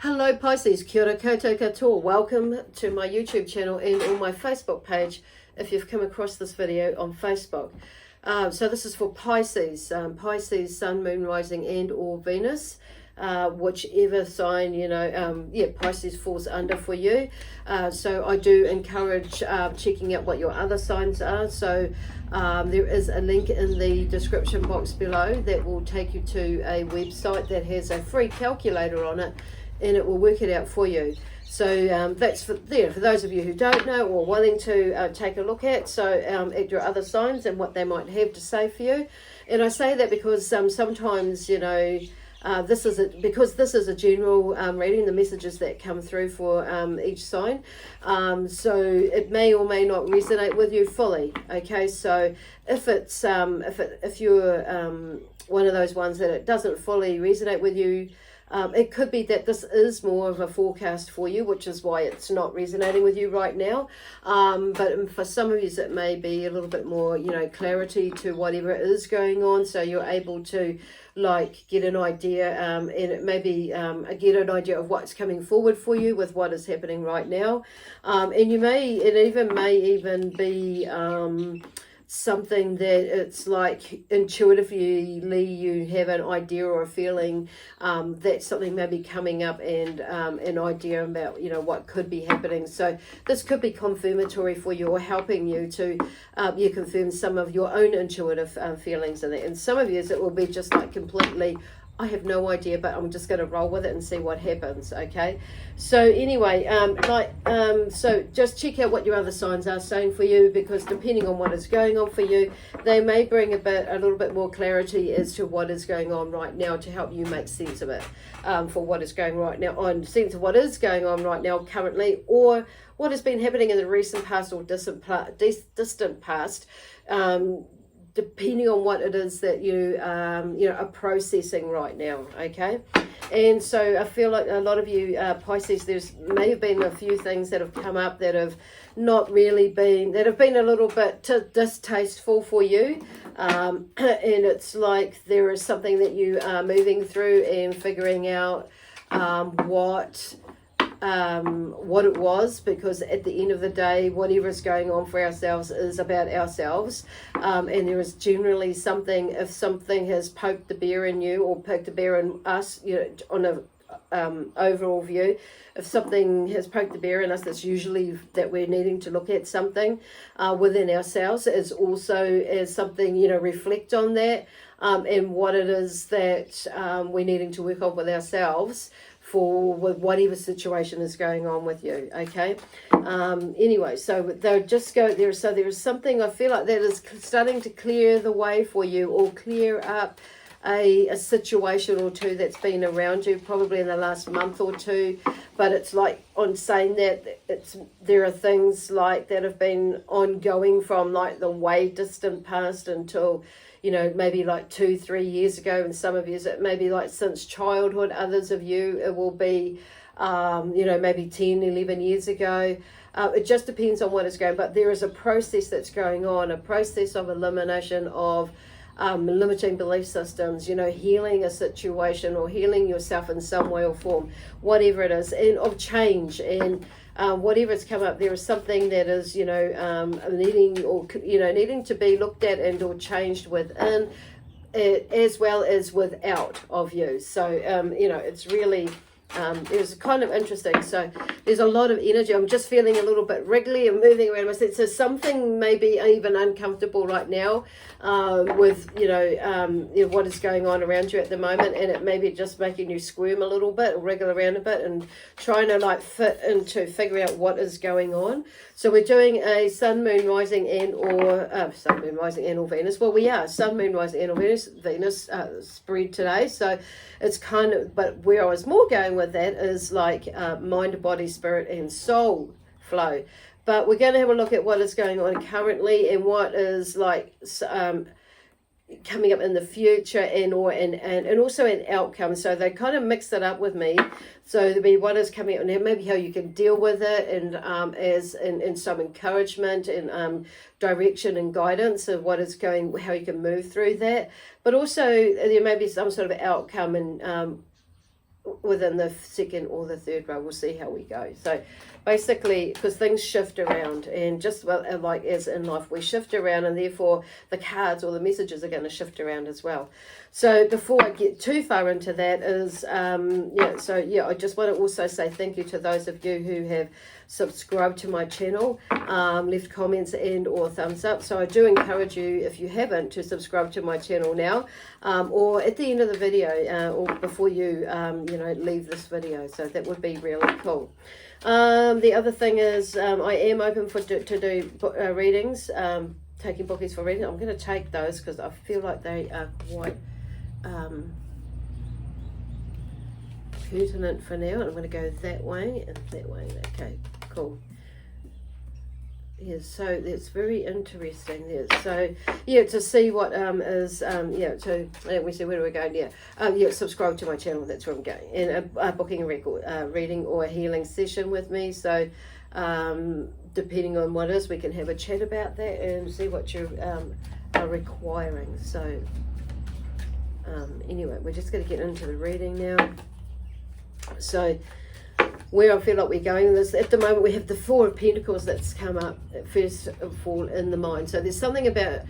Hello Pisces, kia ora koutou katoa. Welcome to my YouTube channel and on my Facebook page if you've come across this video on Facebook. So this is for Pisces, Pisces, Sun, Moon, Rising and or Venus. Whichever sign, Pisces falls under for you. So I do encourage checking out what your other signs are. So there is a link in the description box below that will take you to a website that has a free calculator on it, and it will work it out for you. So that's for those of you who don't know or wanting to take a look at, at your other signs and what they might have to say for you. And I say that because sometimes, this is a general reading, the messages that come through for each sign. So it may or may not resonate with you fully. Okay, so if it's if you're one of those ones that it doesn't fully resonate with you, it could be that this is more of a forecast for you, which is why it's not resonating with you right now. But for some of you, it may be a little bit more, clarity to whatever is going on, so you're able to get an idea, and it may be get an idea of what's coming forward for you with what is happening right now. And it may even be something that it's like intuitively you have an idea or a feeling that something may be coming up, and an idea about what could be happening. So this could be confirmatory for you or helping you to confirm some of your own intuitive feelings in it. And some of you it will be just like completely, I have no idea, but I'm just going to roll with it and see what happens. Okay, so anyway, so just check out what your other signs are saying for you, because depending on what is going on for you, they may bring a little bit more clarity as to what is going on right now to help you make sense of it, for what is going right now, on sense of what is going on right now currently, or what has been happening in the recent past or distant past. Depending on what it is that you are processing right now. Okay, and so I feel like a lot of you Pisces, there's may have been a few things that have come up that have not really been, that have been a little bit distasteful for you, and it's like there is something that you are moving through and figuring out what it was, because at the end of the day, whatever is going on for ourselves is about ourselves, and there is generally something, if something has poked the bear in you or poked the bear in us, on a overall view, if something has poked the bear in us, that's usually that we're needing to look at something within ourselves, as also as something, reflect on that, and what it is that we're needing to work on with ourselves with whatever situation is going on with you. Okay, anyway, so they'll just go there. So there is something, I feel like, that is starting to clear the way for you, or clear up a situation or two that's been around you probably in the last month or two. But it's like, on saying that, there are things like that have been ongoing from like the way distant past until maybe like 2-3 years ago, and some of you it may be like since childhood. Others of you it will be maybe 10-11 years ago. It just depends on what is going, but there is a process that's going on, a process of elimination of limiting belief systems, healing a situation or healing yourself in some way or form, whatever it is, and of change. And whatever's come up, there is something that is, needing to be looked at and or changed within it, as well as without of you. So, it's really, it's kind of interesting. So there's a lot of energy. I'm just feeling a little bit wriggly and moving around myself. So something may be even uncomfortable right now with, what is going on around you at the moment. And it may be just making you squirm a little bit or wriggle around a bit and trying to fit into figuring out what is going on. So we're doing a Sun, Moon, Rising and or Venus. Well, we are Sun, Moon, Rising and or Venus spread today. So it's kind of, but where I was more going with that is like mind, body, spirit and soul flow. But we're going to have a look at what is going on currently and what is like coming up in the future, and also an outcome. So they kind of mixed it up with me. So there'll be what is coming up and maybe how you can deal with it, and and some encouragement and direction and guidance of what is going, how you can move through that. But also there may be some sort of outcome and within the second or the third row. We'll see how we go. So basically, because things shift around, and just like as in life, we shift around, and therefore the cards or the messages are going to shift around as well. So before I get too far into that is, I just want to also say thank you to those of you who have subscribed to my channel, left comments and or thumbs up. So I do encourage you, if you haven't, to subscribe to my channel now, or at the end of the video, or before you, leave this video. So that would be really cool. The other thing is, I am open to do readings, taking bookies for reading. I'm going to take those because I feel like they are quite pertinent for now. I'm going to go that way and that way. Okay, cool. Yeah, so it's very interesting there. So yeah, to see what is we see where do we go? Subscribe to my channel. That's where I'm going, and booking a record reading or a healing session with me. So depending on what it is, we can have a chat about that and see what you are requiring. So anyway, we're just going to get into the reading now. So where I feel like we're going with this, at the moment we have the Four of Pentacles that's come up first of all in the mind. So there's something about,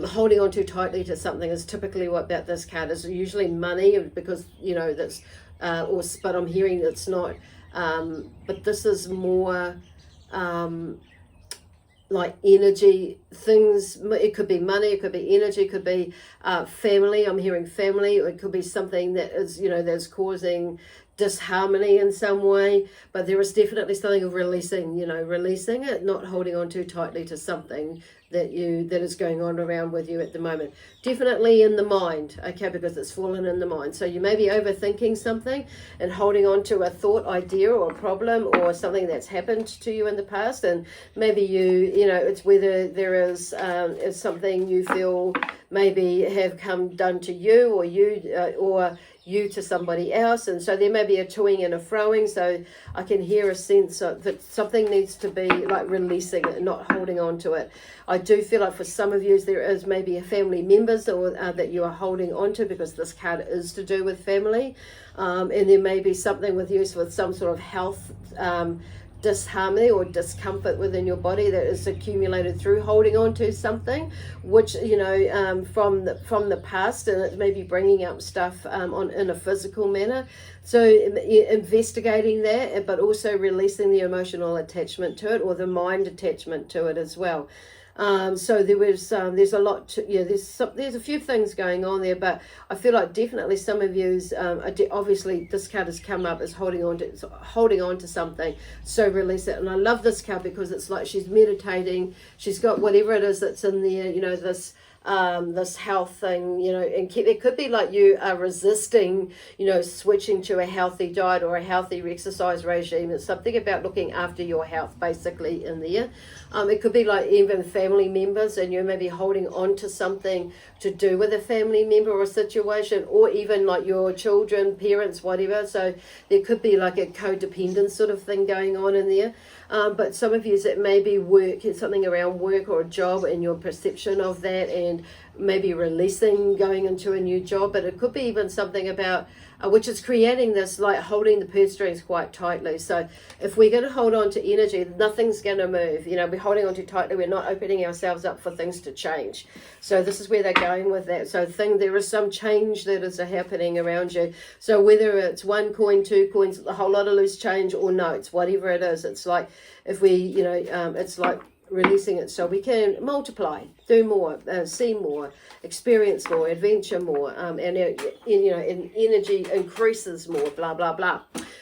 holding on too tightly to something is typically what about this card is usually money, because, that's, but I'm hearing it's not, but this is more, like energy things. It could be money, it could be energy, it could be family. I'm hearing family. It could be something that is, that's causing disharmony in some way, but there is definitely something of releasing it, not holding on too tightly to something that is going on around with you at the moment. Definitely in the mind, okay, because it's fallen in the mind. So you may be overthinking something and holding on to a thought, idea, or a problem, or something that's happened to you in the past, and maybe it's whether there is something you feel maybe have done to you, or you to somebody else, and so there may be a toing and a froing. So I can hear a sense that something needs to be like releasing it, not holding on to it. I do feel like for some of you there is maybe a family members or that you are holding on to, because this card is to do with family, and there may be something with you with some sort of health disharmony or discomfort within your body that is accumulated through holding on to something, which from the past, and it may be bringing up stuff in a physical manner. So investigating that, but also releasing the emotional attachment to it, or the mind attachment to it as well. So there's a lot to, there's a few things going on there, but I feel like definitely some of yous obviously this card has come up as holding on to something, so release it. And I love this card because it's like she's meditating, she's got whatever it is that's in there, this health thing, and it could be like you are resisting, switching to a healthy diet or a healthy exercise regime. It's something about looking after your health basically in there. It could be like even family members, and you may be holding on to something to do with a family member or a situation, or even like your children, parents, whatever. So there could be like a codependent sort of thing going on in there. But some of you, it may be work, something around work or a job, and your perception of that, and maybe releasing going into a new job. But it could be even something about which is creating this like holding the purse strings quite tightly. So if we're going to hold on to energy, nothing's going to move. We're holding on too tightly, we're not opening ourselves up for things to change. So this is where they're going with that. So there is some change that is happening around you. So whether it's 1 coin, 2 coins, a whole lot of loose change, or notes, whatever it is, it's like if we it's like releasing it so we can multiply, do more, see more, experience more, adventure more, and energy increases more, blah blah blah.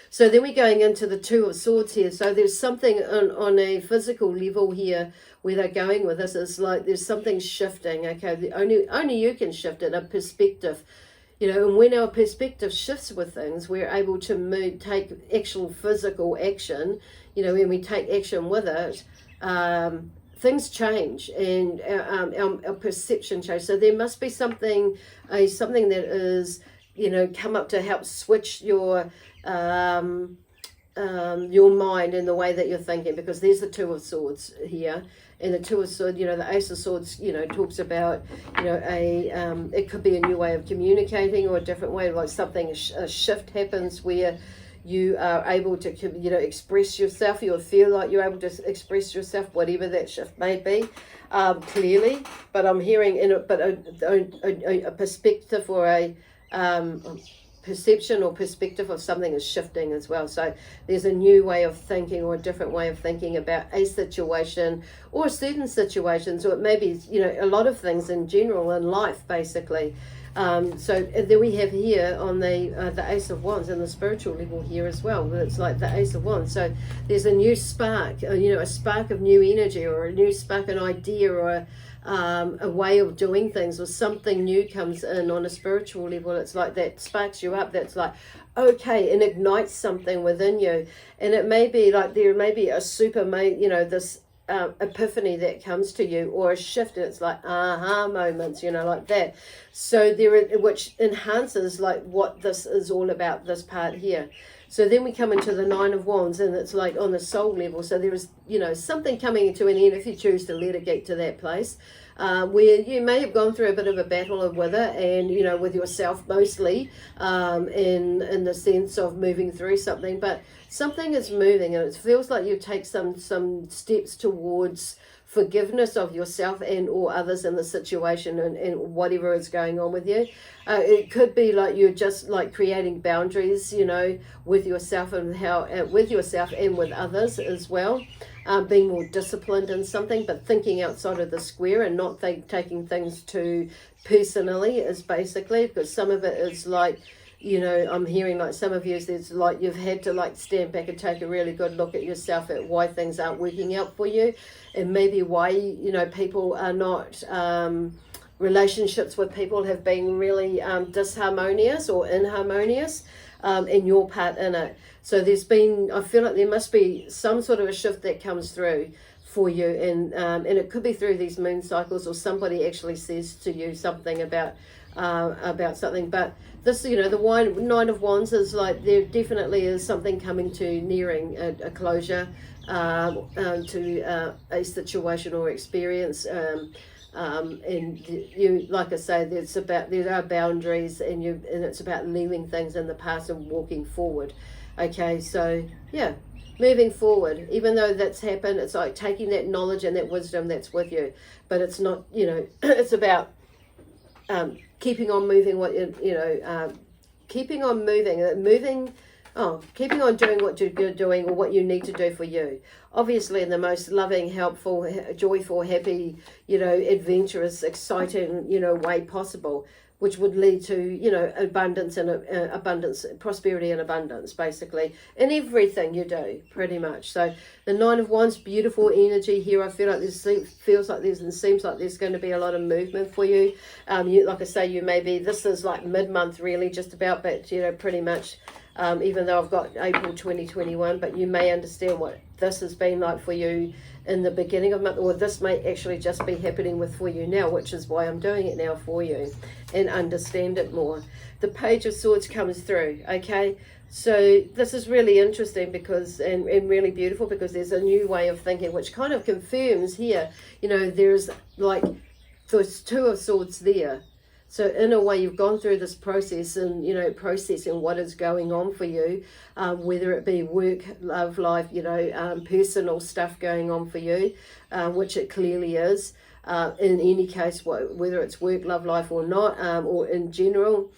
So then we're going into the Two of Swords here. So there's something on a physical level here where they're going with this. It's like there's something shifting. Okay, only you can shift it, a perspective. And when our perspective shifts with things, we're able to take actual physical action. When we take action with it, things change, and our perception changes. So there must be something that is, come up to help switch your mind in the way that you're thinking, because there's the Two of Swords here, And the Two of Swords, you know, the Ace of Swords, you know, talks about, you know, it could be a new way of communicating or a different way, like something, a shift happens where you are able to, you know, express yourself. You'll feel like you're able to express yourself, whatever that shift may be, clearly. But I'm hearing a perspective or a perception or perspective of something is shifting as well. So there's a new way of thinking or a different way of thinking about a situation or certain situations, or it may be, you know, a lot of things in general in life, basically. So then we have here on the Ace of Wands and the spiritual level here as well. It's like the Ace of Wands. So there's a new spark, you know, a spark of new energy, or a new spark, an idea, or a way of doing things, or something new comes in on a spiritual level. It's like that sparks you up. That's like, okay, and ignites something within you. And it may be like there may be a you know, this epiphany that comes to you, or a shift, and it's like aha moments, you know, like that. So which enhances like what this is all about, this part here. So then we come into the Nine of Wands, and it's like on the soul level. So there is, you know, something coming to an end if you choose to let it get to that place, where you may have gone through a bit of a battle with it, and, you know, with yourself mostly, in the sense of moving through something. But something is moving, and it feels like you take some steps towards forgiveness of yourself and or others in the situation, and whatever is going on with you. It could be like you're just like creating boundaries, you know, with yourself, and how with yourself and with others as well. Being more disciplined in something, but thinking outside of the square, and not taking things too personally, is basically, because some of it is like, you know, I'm hearing like some of you, it's like you've had to like stand back and take a really good look at yourself, at why things aren't working out for you, and maybe why, you know, people are not, relationships with people have been really disharmonious or inharmonious, and your part in it. So there's been, I feel like there must be some sort of a shift that comes through for you, and it could be through these moon cycles, or somebody actually says to you something about something. But this, you know, the Nine of Wands is like, there definitely is something coming to nearing a closure to a situation or experience, and you, like I say, there are boundaries, and it's about leaving things in the past and walking forward. Okay, so yeah, moving forward, even though that's happened, it's like taking that knowledge and that wisdom that's with you, but it's not, you know, it's about keeping on moving, keeping on doing what you're doing, or what you need to do for you. Obviously in the most loving, helpful, joyful, happy, you know, adventurous, exciting, you know, way possible, which would lead to, you know, abundance, prosperity and abundance, basically, in everything you do, pretty much. So the Nine of Wands, beautiful energy here. I feel like seems like there's going to be a lot of movement for you. Like I say, this is like mid-month really, just about, but, you know, pretty much, even though I've got April 2021, but you may understand what this has been like for you in the beginning of month, or this may actually just be happening for you now, which is why I'm doing it now for you, and understand it more. The Page of Swords comes through, okay? So this is really interesting, because and really beautiful, because there's a new way of thinking, which kind of confirms here, you know, there's like those Two of Swords there. So in a way, you've gone through this process, and, you know, processing what is going on for you, whether it be work, love life, you know, personal stuff going on for you, which it clearly is. In any case, whether it's work, love life or not, or in general,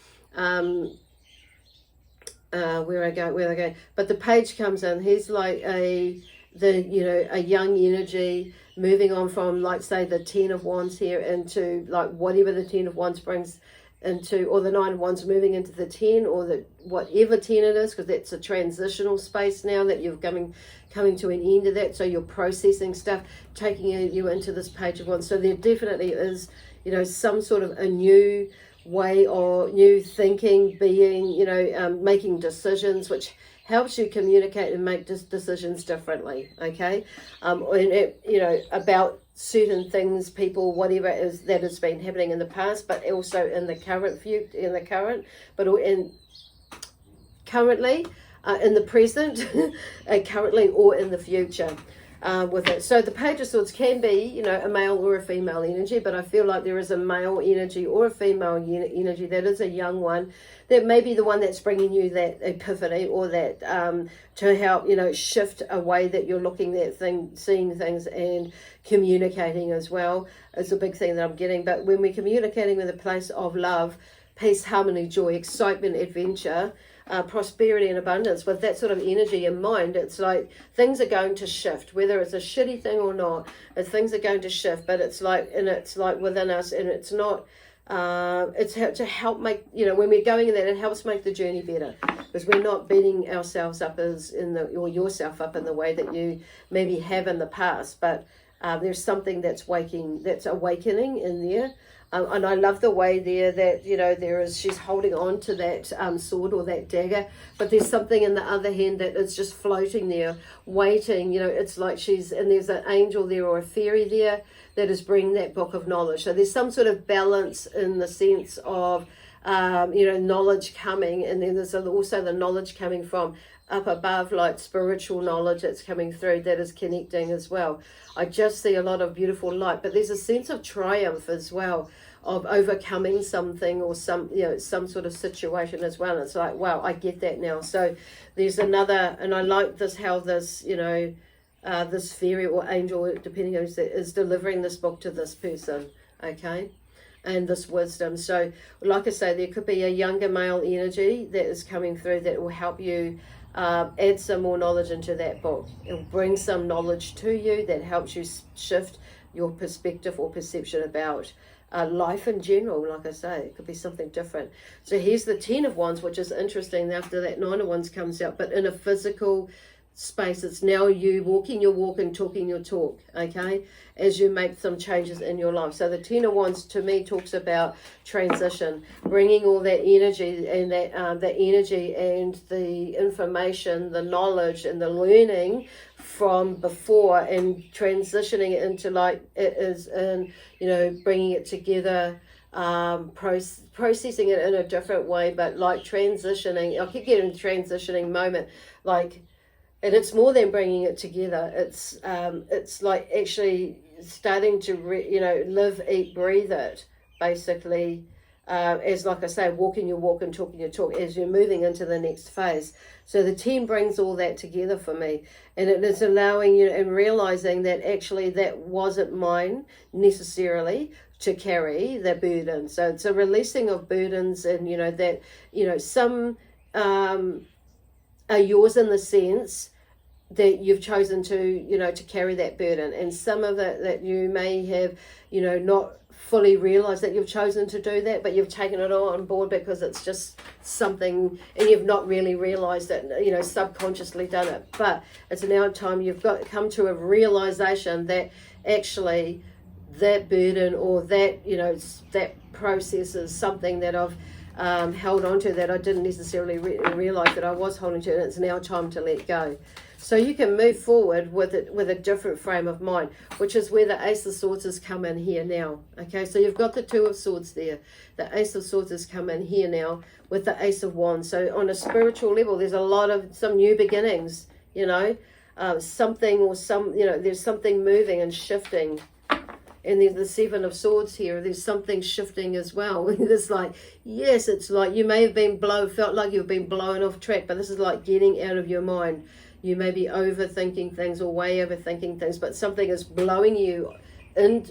where I go. But the Page comes in. He's like a young energy, moving on from, like, say, the Ten of Wands here into like whatever the Ten of Wands brings into, or the Nine of Wands moving into the 10, or the whatever 10 it is, because that's a transitional space now that you're coming to an end of that. So you're processing stuff, taking you into this Page of Wands. So there definitely is, you know, some sort of a new way, or new thinking, being, you know, making decisions, which helps you communicate and make decisions differently, okay? And it, you know, about certain things, people, whatever it is that has been happening in the past, but also in the currently, in the present, currently, or in the future. with it. So the Page of Swords can be, you know, a male or a female energy, but I feel like there is a male energy or a female energy that is a young one, that may be the one that's bringing you that epiphany, or that to help, you know, shift a way that you're looking at seeing things and communicating as well. It's a big thing that I'm getting. But when we're communicating with a place of love, peace, harmony, joy, excitement, adventure, prosperity and abundance, with that sort of energy in mind, it's like things are going to shift, whether it's a shitty thing or not, things are going to shift. But it's like, and it's like within us, and it's not, it's to help make, you know, when we're going in that, it helps make the journey better, because we're not beating ourselves up or yourself up in the way that you maybe have in the past. But there's something that's awakening in there. And I love the way there that, you know, she's holding on to that sword or that dagger, but there's something in the other hand that is just floating there, waiting. You know, it's like and there's an angel there or a fairy there that is bringing that book of knowledge. So there's some sort of balance in the sense of, you know, knowledge coming, and then there's also the knowledge coming from up above, like spiritual knowledge that's coming through that is connecting as well. I just see a lot of beautiful light, but there's a sense of triumph as well, of overcoming something or some sort of situation as well. It's like, wow, I get that now. So there's another, and I like this, how this, you know, this fairy or angel, depending on who is delivering this book to this person, okay, and this wisdom. So like I say, there could be a younger male energy that is coming through that will help you add some more knowledge into that book. It'll bring some knowledge to you that helps you shift your perspective or perception about life in general. Like I say, it could be something different. So here's the 10 of Wands, which is interesting after that 9 of Wands comes out, but in a physical space. It's now you walking your walk and talking your talk, okay, as you make some changes in your life. So the 10 of Wands to me talks about transition, bringing all that energy and that energy and the information, the knowledge and the learning from before, and transitioning it into like it is, in, you know, bringing it together, processing it in a different way, but like transitioning. I keep getting transitioning moment, like. And it's more than bringing it together. It's like actually starting to, live, eat, breathe it, basically, as, like I say, walking your walk and talking your talk as you're moving into the next phase. So the 10 brings all that together for me. And it is allowing you and realizing that actually that wasn't mine necessarily to carry the burden. So it's a releasing of burdens, and, that, some are yours in the sense that you've chosen to, to carry that burden, and some of it that you may have, not fully realized that you've chosen to do that, but you've taken it all on board because it's just something, and you've not really realized it, subconsciously done it. But it's now time you've come to a realization that actually that burden or that, that process is something that I've held on to, that I didn't necessarily realize that I was holding to, and it's now time to let go. So you can move forward with it with a different frame of mind, which is where the Ace of Swords has come in here now. Okay, so you've got the 2 of Swords there. The Ace of Swords has come in here now with the Ace of Wands. So on a spiritual level, there's a lot of some new beginnings, something or there's something moving and shifting. And there's the 7 of Swords here. There's something shifting as well. It's like, yes, it's like you may have been felt like you've been blown off track, but this is like getting out of your mind. You may be overthinking things or way overthinking things, but something is blowing you in,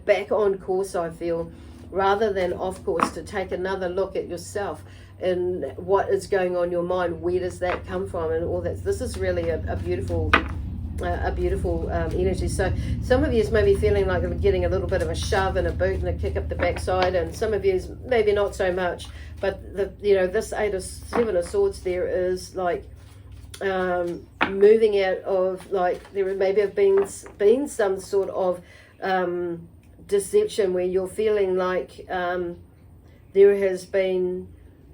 back on course, I feel, rather than off course, to take another look at yourself and what is going on in your mind. Where does that come from and all that? This is really a beautiful energy. So some of you may be feeling like getting a little bit of a shove and a boot and a kick up the backside, and some of you maybe not so much. But this 7 of Swords there is like moving out of, like, there maybe have been some sort of deception where you're feeling like there has been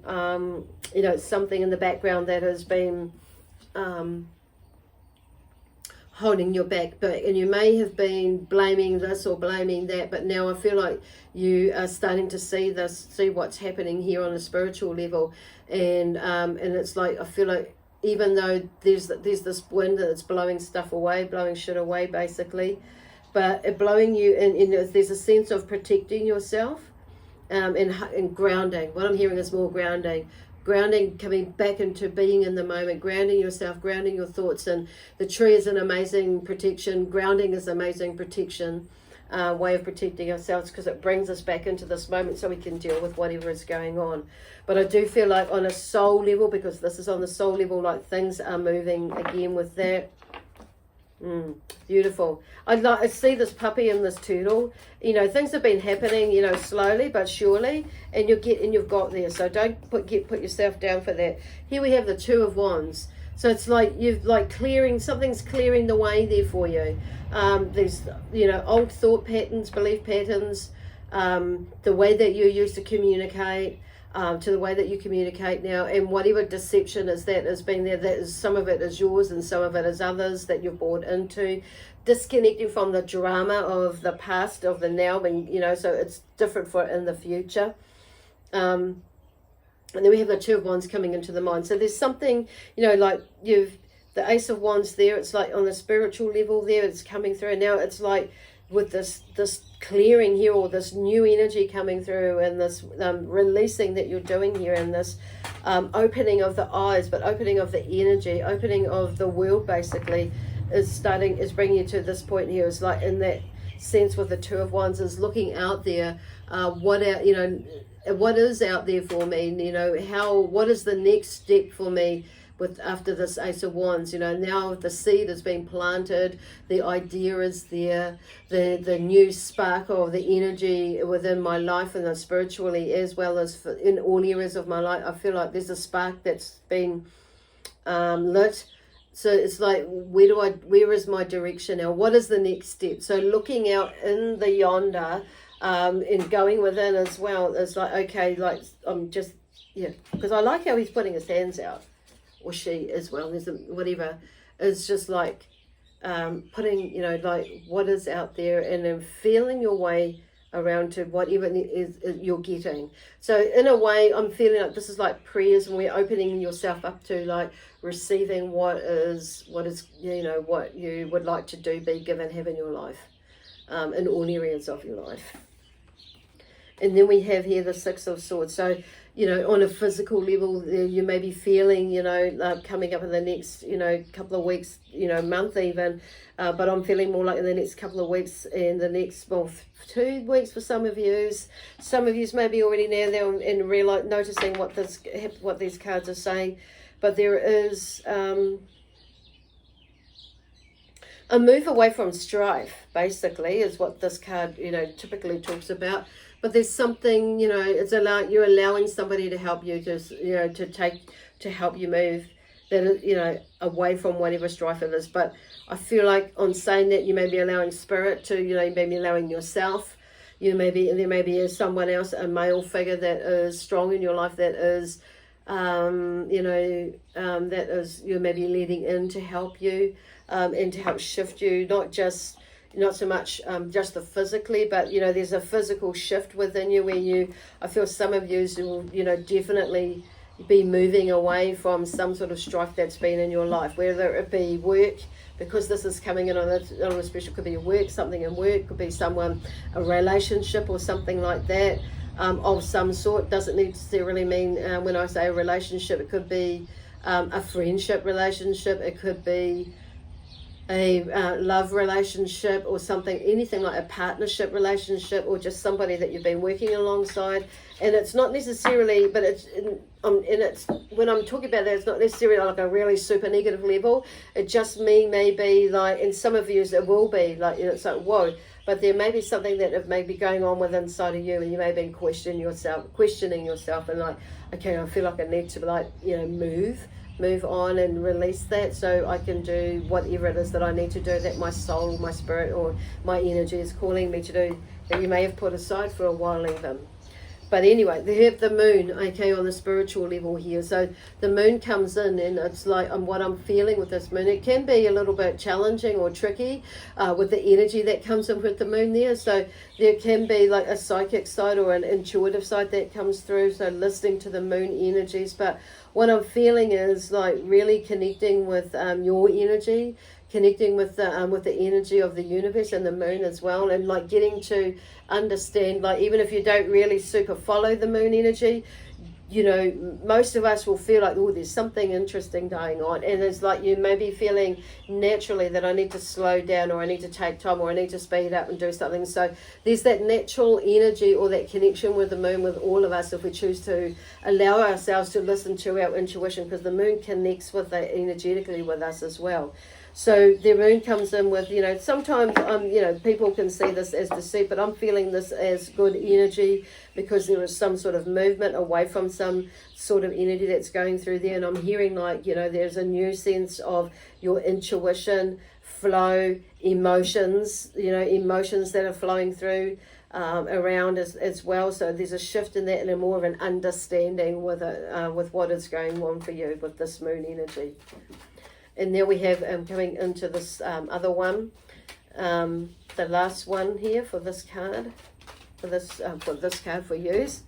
something in the background that has been holding your back, and you may have been blaming this or blaming that, but now I feel like you are starting to see what's happening here on a spiritual level, and it's like I feel like even though there's this wind that's blowing stuff away, blowing shit away basically, but blowing you in there's a sense of protecting yourself, and grounding. What I'm hearing is more grounding, coming back into being in the moment, grounding yourself, grounding your thoughts. And the tree is an amazing protection. Grounding is amazing protection, way of protecting ourselves, because it brings us back into this moment so we can deal with whatever is going on. But I do feel like on a soul level, because this is on the soul level, like things are moving again with that. Beautiful. I see this puppy and this turtle. You know, things have been happening, you know, slowly but surely, and you've got there. So don't put yourself down for that. Here we have the Two of Wands. So it's like you've something's clearing the way there for you. There's, you know, old thought patterns, belief patterns, the way that you used to communicate, to the way that you communicate now, and whatever deception is that has been there, that is, some of it is yours and some of it is others that you've bought into, disconnecting from the drama of the past, of the now, and you know, so it's different for in the future. And then we have the Two of Wands coming into the mind. So there's something, you know, like the Ace of Wands there, it's like on the spiritual level there, it's coming through. Now it's like with this clearing here, or this new energy coming through, and this releasing that you're doing here, and this opening of the eyes, but opening of the energy, opening of the world basically is bringing you to this point here. Is like in that sense with the Two of Wands, is looking out there, what is out there for me, you know, what is the next step for me after this Ace of Wands. You know, now the seed has been planted, the idea is there, the new spark of the energy within my life, and spiritually as well as in all areas of my life. I feel like there's a spark that's been lit. So it's like, where is my direction now? What is the next step? So looking out in the yonder, and going within as well, is like, okay, like I'm just, yeah, because I like how he's putting his hands out, or she as well, there's whatever, it's just like putting, you know, like what is out there, and then feeling your way around to whatever is you're getting. So in a way, I'm feeling like this is like prayers, and we're opening yourself up to like receiving what is, you know, what you would like to be given, have in your life, in all areas of your life. And then we have here the Six of Swords. So, you know, on a physical level, you may be feeling, you know, coming up in the next, you know, couple of weeks, you know, month even. But I'm feeling more like in the next couple of weeks, and the next, well, 2 weeks for some of you. Some of you may be already now there and realize, noticing what these cards are saying. But there is a move away from strife, basically, is what this card, you know, typically talks about. But there's something, you know, you're allowing somebody to help you, to help you move that, you know, away from whatever strife it is. But I feel like on saying that, you may be allowing spirit to, you know, you may be allowing yourself, there may be someone else, a male figure that is strong in your life, that is, you know, that is, you may be leading in to help you, and to help shift you, not so much just the physically, but, you know, there's a physical shift within you where I feel some of you will, you know, definitely be moving away from some sort of strife that's been in your life, whether it be work, because this is coming in on a special, could be work, something in work, could be someone, a relationship or something like that, of some sort. Doesn't necessarily mean, when I say a relationship, it could be a friendship relationship, it could be a love relationship, or something, anything like a partnership relationship, or just somebody that you've been working alongside. And it's not necessarily, but it's when I'm talking about that, it's not necessarily like a really super negative level. It just maybe like, in some of you it will be like, you know, it's like, whoa, but there may be something that may be going on within inside of you, and you may have been questioning yourself, and like, okay, I feel like I need to, like, you know, move on and release that, so I can do whatever it is that I need to do, that my soul, my spirit, or my energy is calling me to do, that you may have put aside for a while even. But anyway, they have the moon, okay, on the spiritual level here. So the moon comes in, and it's like, what I'm feeling with this moon, it can be a little bit challenging or tricky with the energy that comes in with the moon there. So there can be like a psychic side or an intuitive side that comes through, so listening to the moon energies. But what I'm feeling is like really connecting with your energy, connecting with the energy of the universe and the moon as well, and like getting to understand, like even if you don't really super follow the moon energy, you know, most of us will feel like, oh, there's something interesting going on, and it's like you may be feeling naturally that I need to slow down, or I need to take time, or I need to speed up and do something. So there's that natural energy or that connection with the moon with all of us if we choose to allow ourselves to listen to our intuition, because the moon connects with that energetically with us as well. So the moon comes in with, you know, sometimes, you know, people can see this as deceit, but I'm feeling this as good energy, because there is some sort of movement away from some sort of energy that's going through there. And I'm hearing like, you know, there's a new sense of your intuition, flow, emotions, you know, emotions that are flowing through around as well. So there's a shift in that, and a more of an understanding with what is going on for you with this moon energy. And there we have coming into this other one, the last one here for this card, for this card for use,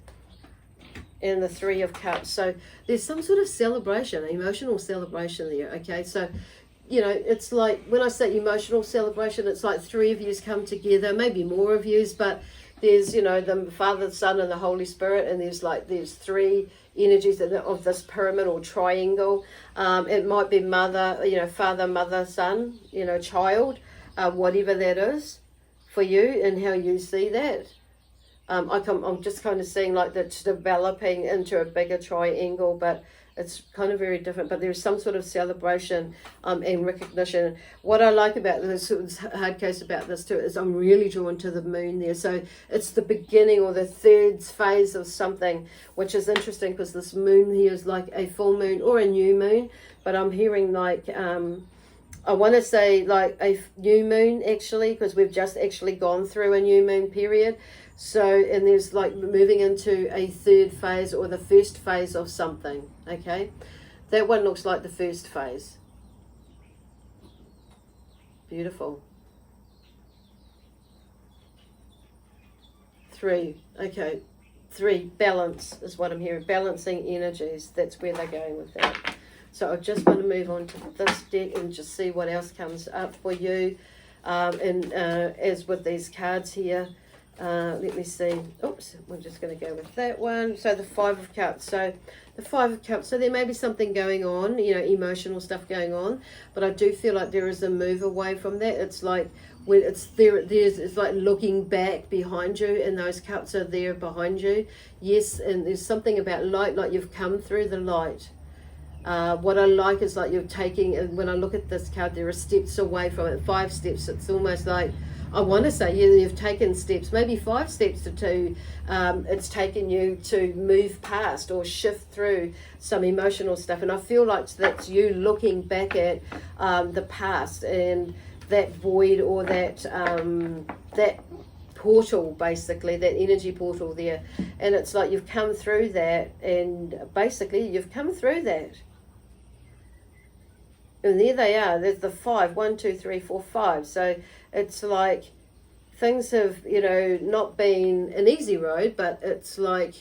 and the Three of Cups. So there's some sort of celebration, emotional celebration there. Okay, so you know, it's like when I say emotional celebration, it's like three of yous come together, maybe more of yous, but there's, you know, the Father, the Son, and the Holy Spirit, and there's three energies of this pyramid or triangle. It might be mother, you know, father, mother, son, you know, child, whatever that is for you and how you see that. I'm just kind of seeing like that's developing into a bigger triangle, but it's kind of very different. But there's some sort of celebration and recognition. What I like about this, hard case about this too, is I'm really drawn to the moon there. So it's the beginning or the third phase of something, which is interesting because this moon here is like a full moon or a new moon. But I'm hearing like, I want to say like a new moon actually, because we've just actually gone through a new moon period. So, and there's like moving into a third phase or the first phase of something, okay? That one looks like the first phase. Beautiful. 3, okay. 3, balance is what I'm hearing. Balancing energies, that's where they're going with that. So I just want to move on to this deck and just see what else comes up for you. And as with these cards here, let me see. Oops, we're just going to go with that one. So the Five of Cups. So the Five of Cups. So there may be something going on, you know, emotional stuff going on. But I do feel like there is a move away from that. It's like when it's there, it's like looking back behind you, and those cups are there behind you. Yes, and there's something about light, like you've come through the light. What I like is like you're taking, and when I look at this card, there are steps away from it. 5 steps. It's almost like, I want to say, yeah, you've taken steps, maybe 5 steps to it's taken you to move past or shift through some emotional stuff. And I feel like that's you looking back at the past and that void or that portal, basically, that energy portal there. And it's like you've come through that, and basically you've come through that. And there they are. There's the 5. 1, 2, 3, 4, 5. So it's like things have, you know, not been an easy road, but it's like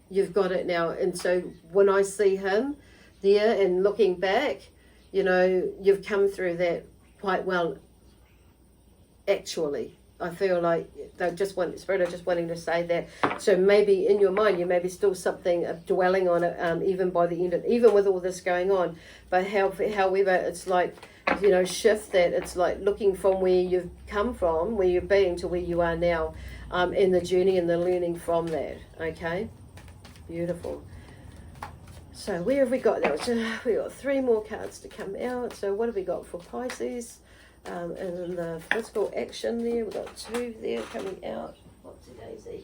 you've got it now. And so when I see him there and looking back, you know, you've come through that quite well, actually. I feel like they just want Spirit are just wanting to say that. So maybe in your mind, you may be still something dwelling on it, even by the end of, even with all this going on. But however, it's like, you know, shift that. It's like looking from where you've come from, where you've been, to where you are now, in the journey and the learning from that. Okay, beautiful. So where have we got now? So we got 3 more cards to come out. So what have we got for Pisces? And then the physical action there, we've got 2 there coming out. What's Daisy?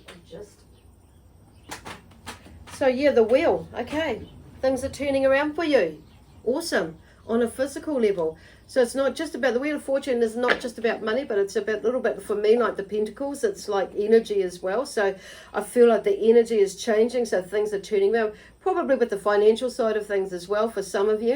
So yeah, the wheel. Okay, things are turning around for you. Awesome. On a physical level. So it's not just about, the Wheel of Fortune is not just about money, but it's about a little bit, for me, like the Pentacles, it's like energy as well. So I feel like the energy is changing, so things are turning around, probably with the financial side of things as well for some of you,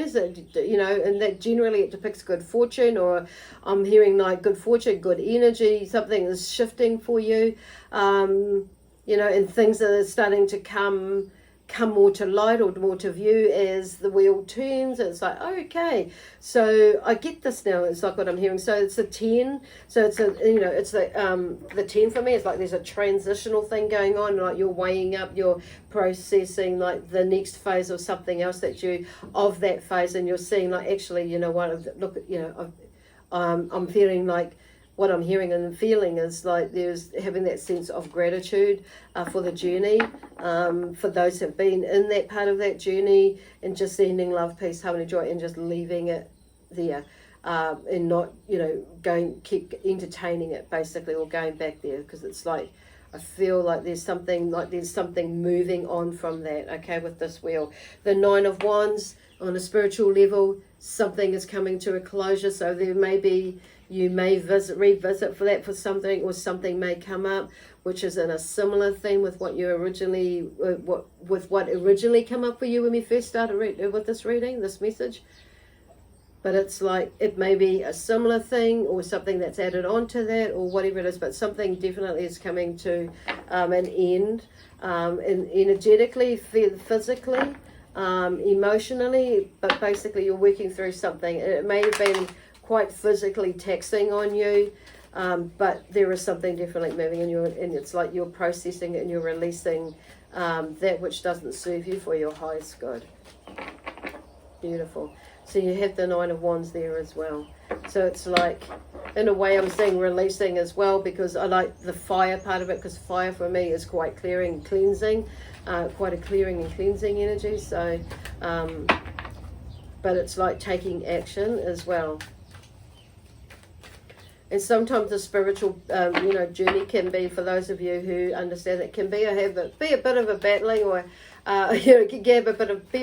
you know, and that generally it depicts good fortune, or I'm hearing like good fortune, good energy, something is shifting for you, you know, and things are starting to come come more to light or more to view as the wheel turns. It's like, okay, so I get this now. It's like what I'm hearing. So it's a 10. So it's a, you know, it's the 10 for me. It's like there's a transitional thing going on, like you're weighing up, you're processing like the next phase or something else that you of that phase, and you're seeing like, actually, you know what, look, you know, I'm feeling like, what I'm hearing and feeling is like there's having that sense of gratitude for the journey, for those who have been in that part of that journey, and just sending love, peace, harmony, joy, and just leaving it there, and not, you know, keep entertaining it basically, or going back there, because it's like, I feel like there's something moving on from that, okay, with this wheel. The 9 of Wands, on a spiritual level, something is coming to a closure, so there may be, you may revisit for that, for something, or something may come up which is in a similar theme with what you originally, what originally came up for you when we first started with this reading, this message. But it's like, it may be a similar thing or something that's added on to that, or whatever it is, but something definitely is coming to an end, and energetically, physically, emotionally, but basically you're working through something. It may have been quite physically taxing on you, but there is something definitely moving in you, and it's like you're processing it and you're releasing that which doesn't serve you for your highest good. Beautiful. So you have the 9 of Wands there as well. So it's like, in a way, I'm saying releasing as well, because I like the fire part of it, because fire for me is quite clearing and cleansing, quite a clearing and cleansing energy. So, but it's like taking action as well. And sometimes the spiritual, you know, journey can be, for those of you who understand, it can be a bit of a battling, or you know, it can be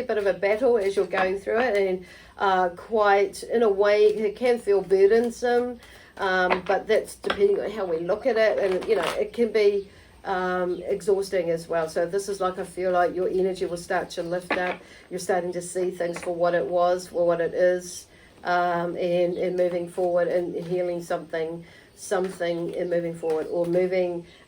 a bit of a battle as you're going through it, and quite, in a way, it can feel burdensome, but that's depending on how we look at it, and you know, it can be exhausting as well. So this is like, I feel like your energy will start to lift up. You're starting to see things for what it was, for what it is. And moving forward and healing something and moving forward, or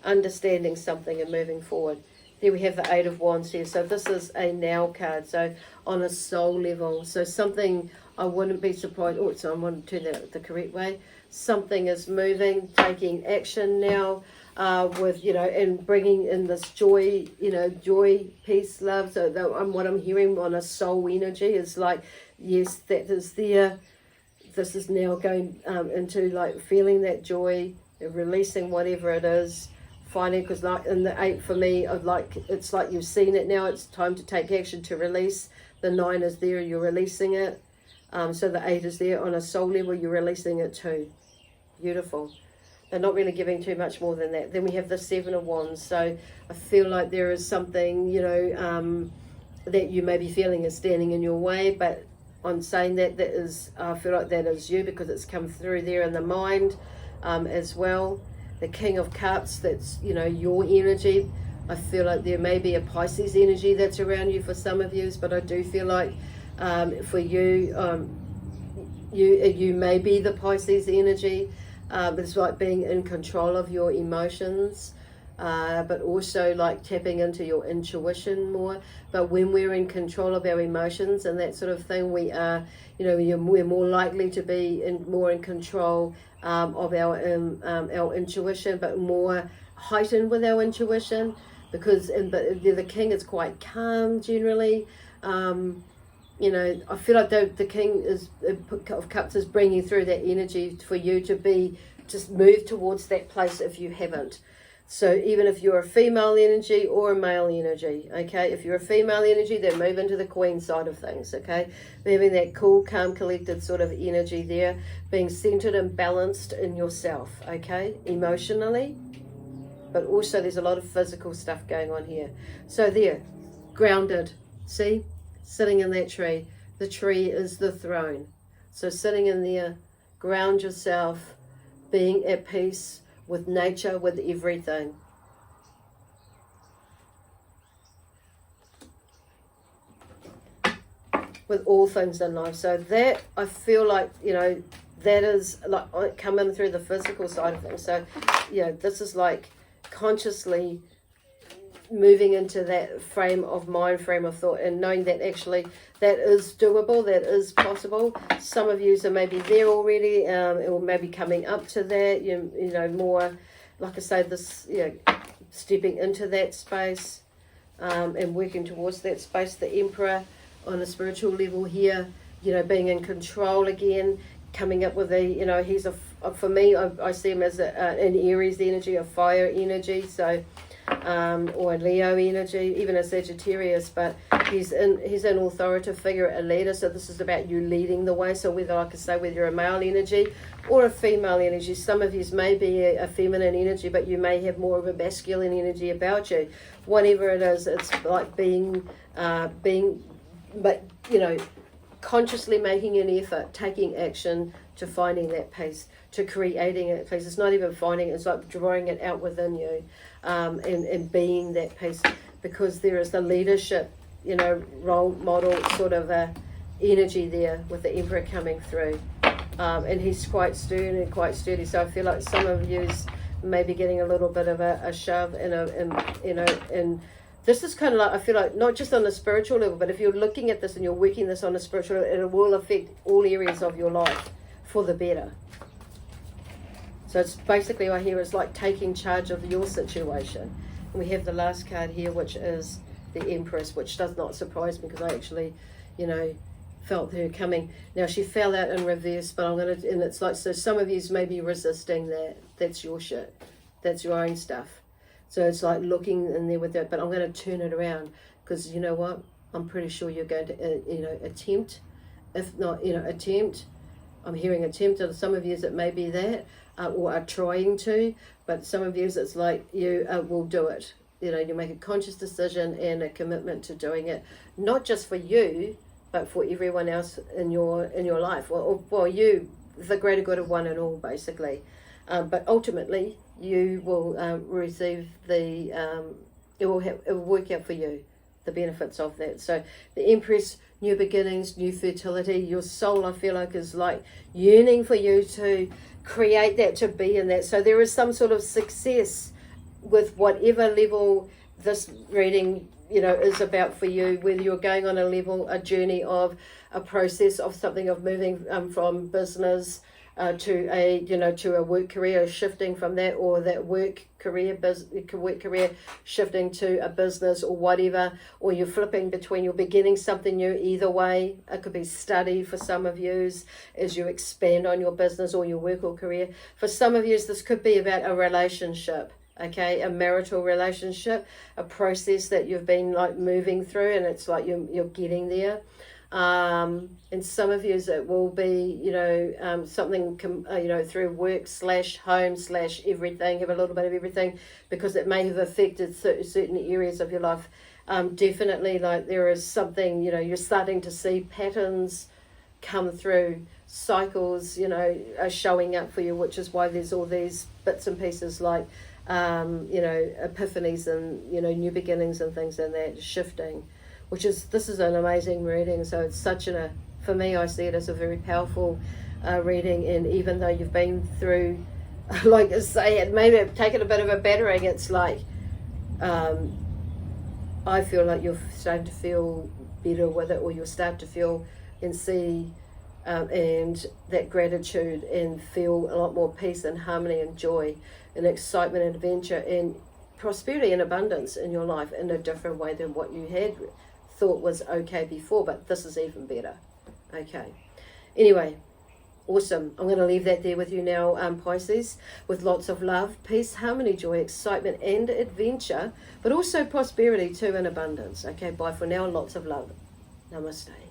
understanding something and moving forward. There we have the 8 of Wands here. So this is a now card. So on a soul level. So something, I wouldn't be surprised. Oh, so I want to turn that the correct way. Something is moving, taking action now, with, you know, and bringing in this joy, you know, joy, peace, love. So what I'm hearing on a soul energy is like, yes, that is there. This is now going into like feeling that joy, releasing whatever it is, finding, because like in the 8 for me, of like, it's like you've seen it now, it's time to take action, to release. The 9 is there, you're releasing it. So the 8 is there on a soul level, you're releasing it too. Beautiful. They're not really giving too much more than that. Then we have the 7 of Wands. So I feel like there is something, you know, that you may be feeling is standing in your way, but on saying that, that is, I feel like that is you, because it's come through there in the mind as well. The King of Cups, that's, you know, your energy. I feel like there may be a Pisces energy that's around you for some of you, but I do feel like for you, you may be the Pisces energy. But it's like being in control of your emotions, but also like tapping into your intuition more. But when we're in control of our emotions and that sort of thing, we are, you know, we're more likely to be more in control of our intuition, but more heightened with our intuition, because but the King is quite calm generally. You know, I feel like the King of Cups is bringing through that energy for you to just move towards that place if you haven't. So even if you're a female energy or a male energy, okay, if you're a female energy, then move into the Queen side of things, okay, having that cool, calm, collected sort of energy there, being centered and balanced in yourself, okay, emotionally, but also there's a lot of physical stuff going on here. So there, grounded, see, sitting in that tree. The tree is the throne. So sitting in there, ground yourself, being at peace with nature, with everything. With all things in life. So that, I feel like, you know, that is like coming through the physical side of things. So, you know, this is like consciously moving into that frame of mind, frame of thought, and knowing that actually that is doable, that is possible. Some of you are maybe there already, or maybe coming up to that, you know, more, like I say, this, you know, stepping into that space, and working towards that space. The Emperor on a spiritual level here, you know, being in control again, coming up with a, you know, he's for me, I see him as an Aries energy, a fire energy, so, or a Leo energy, even a Sagittarius, but he's an authoritative figure, a leader, so this is about you leading the way. So whether, like I say, whether you're a male energy or a female energy, some of you may be a feminine energy, but you may have more of a masculine energy about you. Whatever it is, it's like being, but, you know, consciously making an effort, taking action to finding that peace, to creating that peace. It's not even finding it, it's like drawing it out within you, and being that peace, because there is the leadership, you know, role model sort of a energy there with the Emperor coming through, and he's quite stern and quite sturdy. So I feel like some of you may be getting a little bit of a shove and this is kind of like, I feel like, not just on a spiritual level, but if you're looking at this and you're working this on a spiritual level, it will affect all areas of your life for the better. So it's basically, I hear, it's like taking charge of your situation. And we have the last card here, which is the Empress, which does not surprise me, because I actually, you know, felt her coming. Now she fell out in reverse, but and it's like, so some of you may be resisting that. That's your shit. That's your own stuff. So it's like looking in there with that, but I'm going to turn it around, because you know what? I'm pretty sure you're going to, you know, attempt, if not, you know, attempt. I'm hearing attempt, and some of you it may be that, or are trying to, but some of you it's like you will do it. You know, you make a conscious decision and a commitment to doing it, not just for you, but for everyone else in your life. Well, you, the greater good of one and all, basically. But ultimately, you will receive the, it will work out for you, the benefits of that. So the Empress, new beginnings, new fertility. Your soul, I feel like, is like yearning for you to create that, to be in that. So there is some sort of success with whatever level this reading, you know, is about for you, whether you're going on a journey of a process of something, of moving from business to a, you know, to a work career, shifting from that, or that work career shifting to a business or whatever, or you're flipping between, you're beginning something new. Either way, it could be study for some of you as you expand on your business or your work or career. For some of you, this could be about a relationship. Okay, a marital relationship, a process that you've been like moving through, and it's like you're getting there. And some of you it will be, you know, something, you know, through work / home / everything, have a little bit of everything, because it may have affected certain areas of your life. Definitely, like there is something, you know, you're starting to see patterns come through, cycles, you know, are showing up for you, which is why there's all these bits and pieces like, you know, epiphanies and, you know, new beginnings and things, and that shifting, this is an amazing reading. So it's for me, I see it as a very powerful reading. And even though you've been through, like I say, it may have taken a bit of a battering, it's like, I feel like you're starting to feel better with it, or you'll start to feel and see, and that gratitude, and feel a lot more peace and harmony and joy and excitement and adventure and prosperity and abundance in your life in a different way than what you had thought was okay before. But this is even better. Okay, anyway, awesome. I'm going to leave that there with you now, Pisces, with lots of love, peace, harmony, joy, excitement and adventure, but also prosperity too, and abundance. Okay, bye for now. Lots of love. Namaste.